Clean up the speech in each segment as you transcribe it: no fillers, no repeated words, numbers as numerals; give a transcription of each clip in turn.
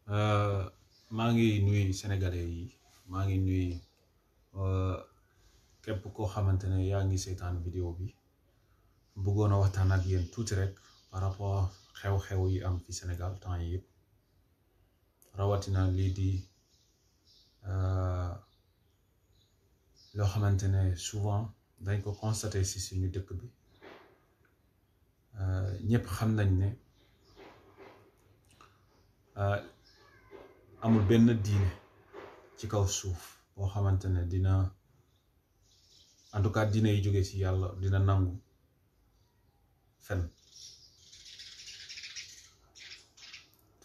maa ngi nuyu sénégalais yi maa ngi nuyu képp koo xamante ne yaa ngi seetaan vidéo bi bëggoon a waxtaan ak yéen tuuti rek par rapport xew-xew yi am fi Sénégal temps yi yëpp rawatina lii di loo xamante ne souvent dañ ko constaté si suñu dëkk bi ñëpp xam nañ ne amul benn diine ci kaw suuf boo xamante ne dina en tout cas diine yi jóge ci yàlla dina nangu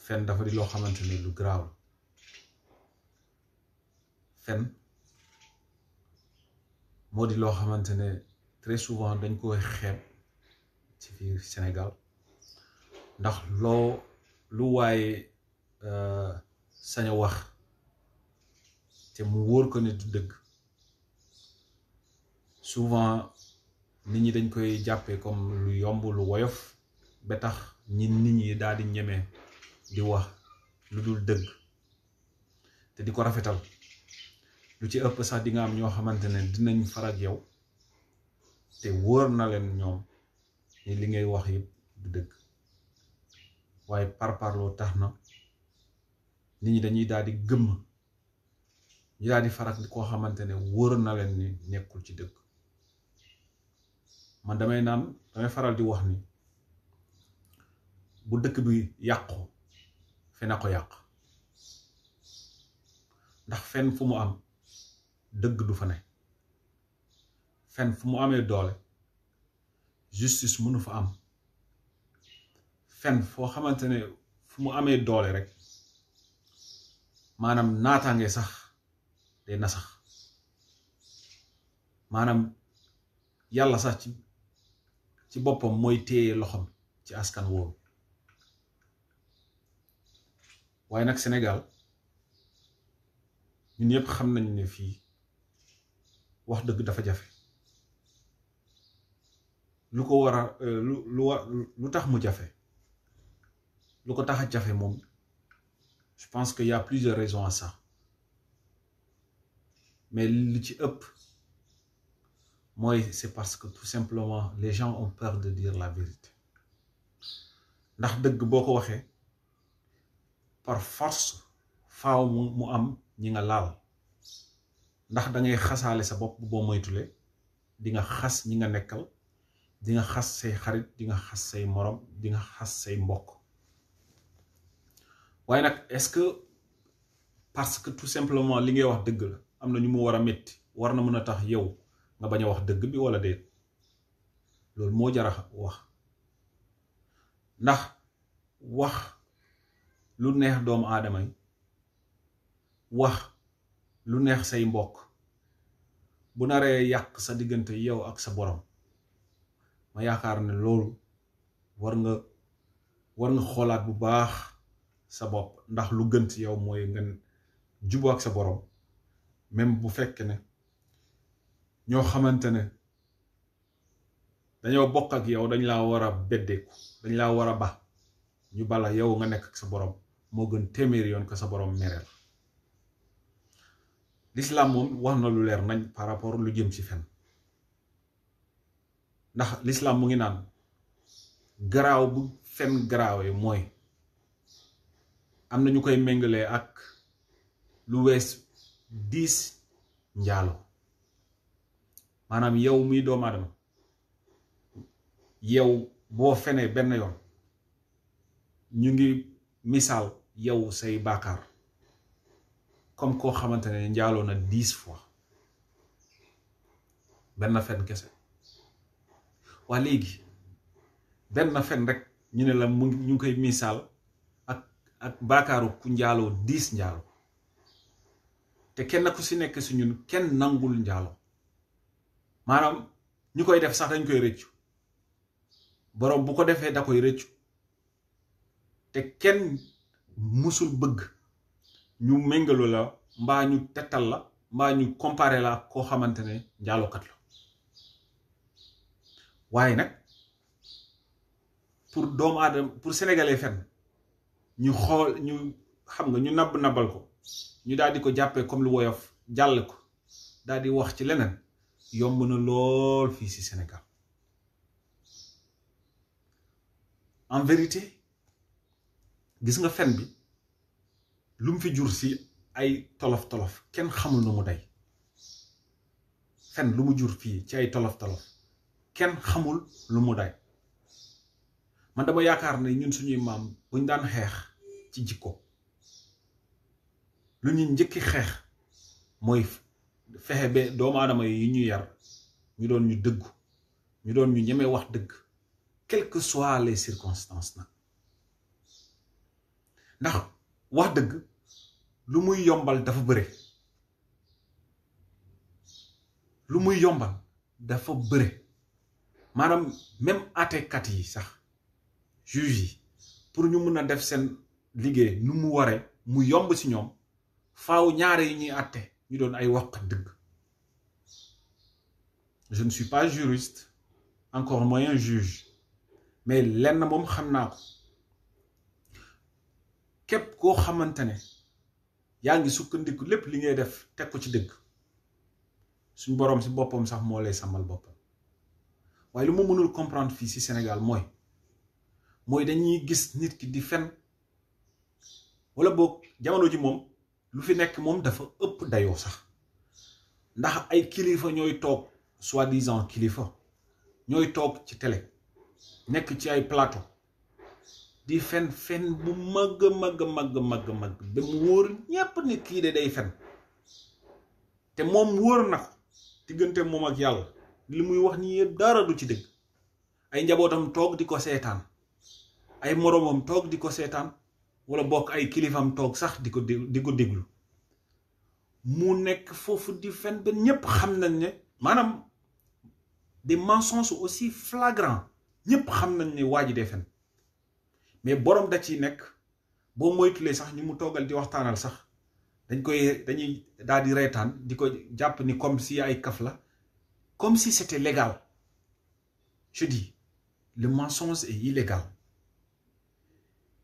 fen dafa di loo xamante ne lu grave fen moo di loo xamante ne très souvent dañ koy xeeb ci biir Sénégal ndax lu waaye sañ a wax te mu wóor ko ne du dëgg souvent nit ñi dañ koy jàppee comme lu yomb lu woyof ba tax nit ñi daal di ñeme di wax lu dul dëgg te di ko rafetal lu ci ëpp sax di nga am ñoo xamante ne dinañ farag yow te wóor na leen ñoom ni li ngay wax yëpp du dëgg waaye parparloo tax na nit ñi dañuy daal di gëmm ñu daal di farak koo xamante ne wóor na leen ni nekkul ci dëgg man damay faral di wax ni bu dëkk bi yàqu fe na ko yàq ndax fenn fu mu am dëgg du fa ne fenn fu mu amee doole justice mënu fa am fenn foo xamante ne fu mu amee doole rek maanaam naataange sax day nasax maanaam yàlla sax ci boppam mooy téye loxam ci askan woowu waaye nag Sénégal ñun ñëpp xam nañ ne fii wax dëgg dafa jafe lu ko war a lu tax mu jafe lu ko tax a jafe moom je pense qu'il y a plusieurs raisons à ça mais li ci ëpp mooy c'est parce que tout simplement les gens ont peur de dire la vérité ndax dëgg boo ko waxee par force faaw mu am ñi nga laal ndax da ngay xasaale sa bopp boo moytulee di nga xas ñi nga nekkal di nga xas say xarit di nga xas say morom di nga xas say mbokk waaye nag est-ce que parce que tout simplement li ngay wax dëgg la am na ñu mu war a metti war na mën a tax yow nga bañ a wax dëgg bi wala déet loolu moo jara wax ndax wax lu neex doomu aadama yi wax lu neex say mbokk bu naree yàq sa diggante yow ak sa borom ma yaakaar ne loolu war nga xoolaat bu baax sa bopp ndax lu gën ci yow mooy nga juboo ak sa borom même bu fekk ne ñoo xamante ne dañoo bokk ak yow dañ laa war a beddeeku dañ laa war a ba ñu bala yow nga nekk ak sa borom moo gën téeméeri yoon ko sa borom mereel l'islam moom wax na lu leer nañ par rapport lu jëm ci fen ndax l'islam mu ngi naan garaaw bu fen garaawee mooy am na ñu koy méngalee ak lu wees 10 njaalo maanaam yow muy doomu aadama yow boo fenee benn yoon ñu ngi misaal yow say baakaar comme koo xamante ne njaaloo na 10 fois benn fen kese waa léegi benn fen rek ñu ne la ñu ngi koy misaal ak baakaaru ku njaaloo 10 njaaloo te kenn ku si nekk si ñun kenn nangul njaaloo maanaam ñu koy def sax dañ koy rëccu boroom bu ko defee da koy rëccu te kenn musul bëgg ñu méngaloo la mbaa ñu tettal la mbaa ñu comparé la ak koo xamante ne njaalookat la waaye nag pour doomu aadama pour sénégalais fen ñu xool ñu xam nga ñu nabal ko ñu daal di ko jàppee comme lu woyof jàll ko daal di wax ci leneen yomb na lool fii ci Sénégal. En vérité gis nga fen bi lu mu fi jur ci ay tolof kenn xamul nu mu day. fen lu mu jur fii ci ay tolof kenn xamul lu mu day. man dama yaakaar ne ñun suñuy maam buñ daan xeex ci jikko lu ñuy njëkki xeex mooy fexe ba doomu aadama yi ñu yar ñu doon ñu dëggu ñu doon ñu ñeme wax dëgg quelles que soient les circonstances nag ndax wax dëgg lu muy yombal dafa bëre lu muy yombal dafa bëre maanaam même àttekat yi sax juge yi pour ñu mën a def seen liggéey nu mu waree mu yomb ci ñoom faaw ñaare yi ñuy àtte ñu doon ay wax dëgg. Je ne suis pas juriste encore moins un juge mais lenn moom xam naa ko képp koo xamante ne yaa ngi sukkandiku lépp li ngay def teg ko ci dëgg suñ boroom ci boppam sax moo lay sàmmal boppam. waaye lu ma mënul comprendre fii ci Sénégal mooy dañuy gis nit ki di fen wala boog jamono ji moom lu fi nekk moom dafa ëpp dayoo sax ndax ay kilifa ñooy toog soi-disant kilifa ñooy toog ci télé nekk ci ay plateau di fen bu mag ba mu wóor ñépp ni kii de day fen te moom wóor na ko diggante moom ak yàlla li muy wax ni yëpp dara du ci dëgg. ay njabootam toog di ko seetaan ay moroomam toog di ko seetaan wala bokk ay kilifam toog sax di ko déglu mu nekk foofu di fen ba ñépp xam nañ ne maanaam des mensonges aussi flagrants ñépp xam nañ ne waa ji dee fen mais borom da ciy nekk boo moytulee sax ñu mu toogal di waxtaanal sax dañuy daal di reetaan di ko jàpp ni comme si ay kaf la comme si c'était légal. Je dis le mensonge est illégal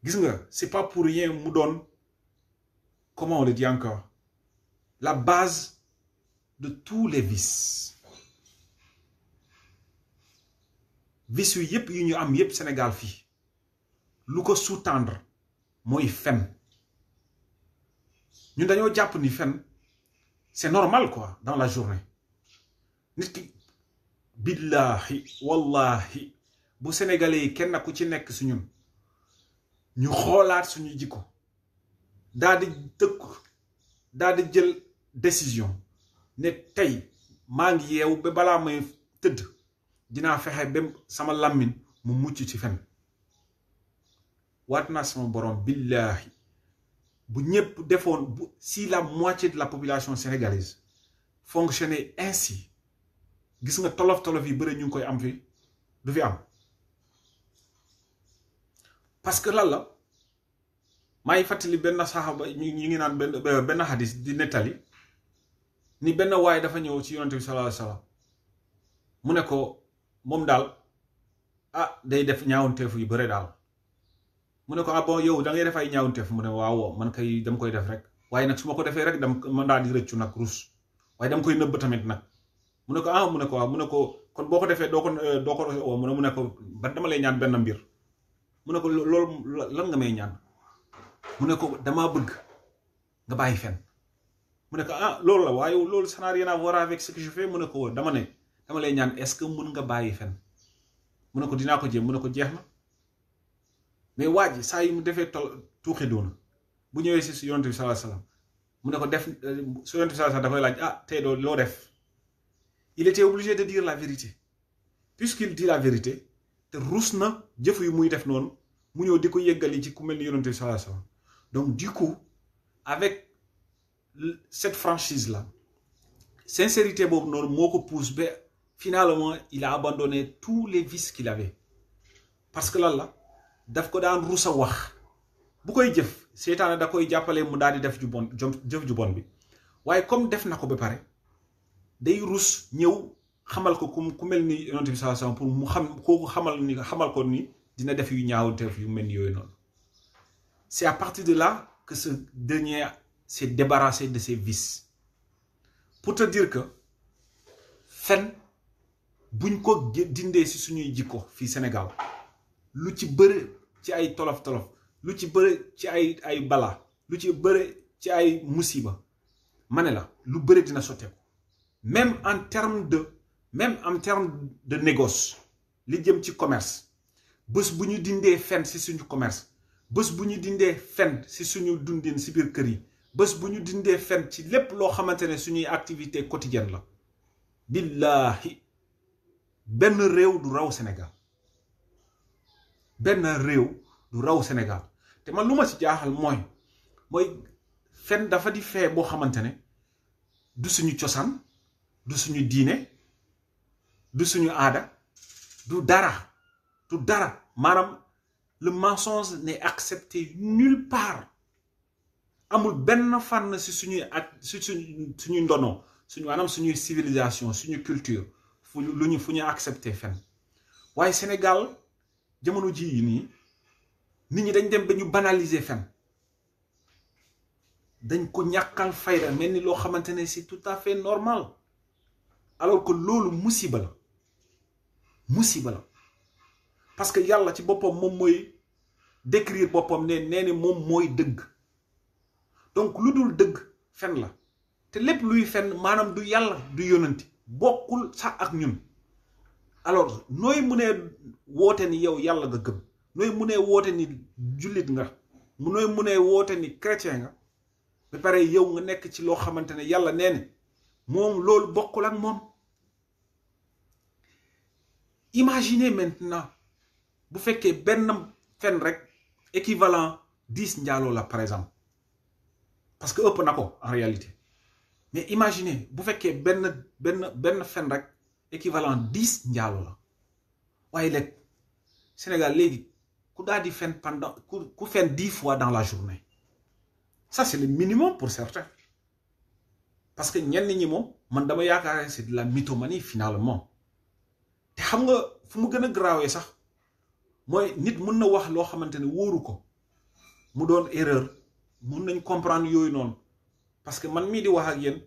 gis nga c'est pas pour rien mu doon comment on le dit encore la base de tous les vices yu yépp yu ñu am yépp Sénégal fii lu ko sous-tendre mooy fen ñun dañoo jàpp ni fen c'est normal quoi dans la journée nit ki billahi wallahi bu sénégalais yi kenn ku ci nekk su ñun ñu xoolaat suñu jikko daal di tëkk daal di jël décision ne tey maa ngi yeewu ba balaa may tëdd dinaa fexe ba sama làmmiñ mu mucc ci fen waat naa sama borom billahi bu ñëpp defoon si la moitié de la population sénégalaise fonctionnait ainsi gis nga tolof yi bëri ñu ngi koy am fi du fi am parce que lan la maa ngi fàttali benn saxaaba ñu ngi naan benn xadis di nettali ni benn waay dafa ñëw ci yonent bi sallallahu alayhi wasallam mu ne ko moom daal day def ñaawunteefu yu bëre daal mu ne ko bon yow da ngay def ay ñaawunteef mu ne waaw man kay dama koy def rek waaye nag su ma ko defee rek man daal di rëccu nag rus waaye dama koy nëbb tamit nag mu ne ko mu ne ko waaw mu ne ko kon boo ko defee doo ko mu ne ko ba dama lay ñaan benn mbir mu ne ko loolu lan nga may ñaan mu ne ko damaa bëgg nga bàyyi fen mu ne ko loolu la waaye loolu ça n'a rien à voir avec ce que je fais mu ne ko dama lay ñaan est-ce que mën nga bàyyi fen mu ne ko dinaa ko jéem mu ne ko jeex na mais waa ji saa yi mu defee tuuxi doona bu ñëwee si yonent bi sallallahu alayhi wasallam mu ne ko def su yonent bi sallallahu alayhi wasallam dafay laaj tey doo loo def il était obligé de dire la vérité puisqu'il dit la vérité te rus na jëf yu muy def noonu mu ñëw di ko yeggali ci ku mel ni yonent bi sallallahu alayhi wasallam donc du coup avec cette franchise là sincérité boobu noonu moo ko pousse ba finalement il a abandonné tous les vices qu'il avait parce que lan la daf ko daan rus a wax bu koy jëf seytaane da koy jàppale mu daal di def jëf ju bon bi waaye comme def na ko ba pare day rus ñëw xamal ko ku mel ni yonent bi sallallahu alayhi wasallam pour mu xam kooku xamal ko ni dina def yu ñaawteef yu mel ni yooyu noonu c'est à partir de là que ce dernier s'est débarrassé de ses vices. Pour te dire que fen buñ ko dindee ci suñuy jikko fii Sénégal lu ci bëre ci ay tolof-tolof lu ci bëre ci ay bala lu ci bëre ci ay musiba ma ne la lu bëre dina sotteeku même en terme de négoce li jëm ci commerce bés bu ñu dindee fen ci suñu commerce bés bu ñu dindee fen ci suñu dundin ci biir kër yi bés bu ñu dindee fen ci lépp loo xamante ne suñuy activité quotidienne la billahi benn réew du raw Sénégal benn réew du raw Sénégal te man lu ma ci jaaxal mooy fen dafa di fee boo xamante ne du suñu cosaan du suñu diine du suñu aada du dara maanaam le mensonge n'est accepté nulle part amul benn fànn ci suñuy suñuy ndono maanaam suñuy civilisation suñu culture fu ñu accepté fen waaye Sénégal jamono ji yi nii nit ñi dañ dem ba ñu banaliser fen dañ ko ñàkkal fayda mel ni loo xamante ne c'est tout à fait normal alors que loolu musiba la parce que yàlla ci boppam moom mooy décrire boppam nee moom mooy dëgg donc lu dul dëgg fen la te lépp luy fen maanaam du yàlla du yonanti bokkul sax ak ñun alors nooy mënee woote ni yow yàlla nga gëm nooy mënee woote ni jullit nga nooy mënee woote ni chrétien nga ba pare yow nga nekk ci loo xamante ne yàlla nee na moom loolu bokkul ak moom. Imaginez maintenant bu fekkee benn fen rek équivalent 10 njaaloo la par exemple parce que ëpp na ko en réalité mais imaginez bu fekkee benn fen rek équivalent 10 njaaloo la waaye léegi Sénégal léegi ku daal di fen pendant ku fen 10 fois dans la journée ça c'est le minimum pour certains parce que ñenn ñi moom man dama yaakaar c'est de la mythomanie finalement te xam nga fu mu gën a graawee sax mooy nit mun na wax loo xamante ne wóoru ko mu doon erreur mun nañ comprendre yooyu noonu parce que man mii di wax ak yéen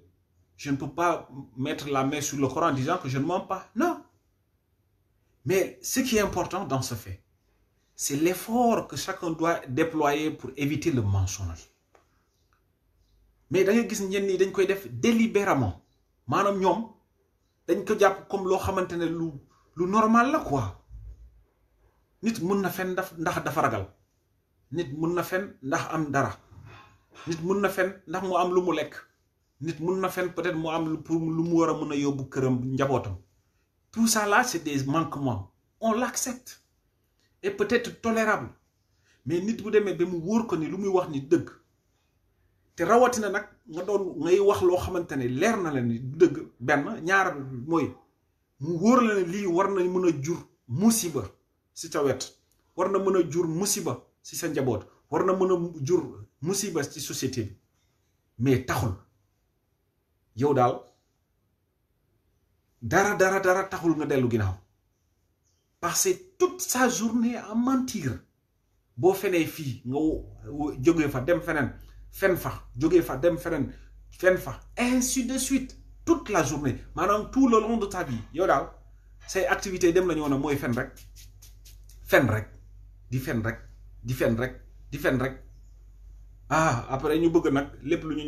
je ne peux pas mettre la main sur le Coran en disant que je ne mens pas non mais ce qui est important dans ce fait c'est l'effort que chacun doit déployer pour éviter le mensonge mais da nga gis ñenn ñi dañ koy def délibérément maanaam ñoom dañ ko jàpp comme loo xamante ne lu normal la quoi nit mun na fen ndax dafa ragal nit mun na fen ndax am dara nit mun na fen ndax mu am lu mu lekk nit mun na fen peut-être mu am pour lu mu war a mën a yóbbu këram njabootam tout ça là c'est des manquements on l'accepte et peut-être tolérable mais nit bu demee ba mu wóor ko ni lu muy wax ni dëgg te rawatina nag ngay wax loo xamante ne leer na la ni dëgg benn ñaar mooy mu wóor la ne lii war na mën a jur musiba ci sa wet war na mën a jur musiba ci sa njaboot war na mën a jur musiba ci société bi mais taxul yow daal dara taxul nga dellu ginnaaw passer toute sa journée à mentir boo fenee fii nga jógee fa dem feneen fen fa jógee fa dem feneen fen fa ainsi de suite toute la journée maanaam tout le long de ta vie yow daal say activité dem la ñu woon mooy fen rek di fen rek après ñu bëgg nag lépp lu ñu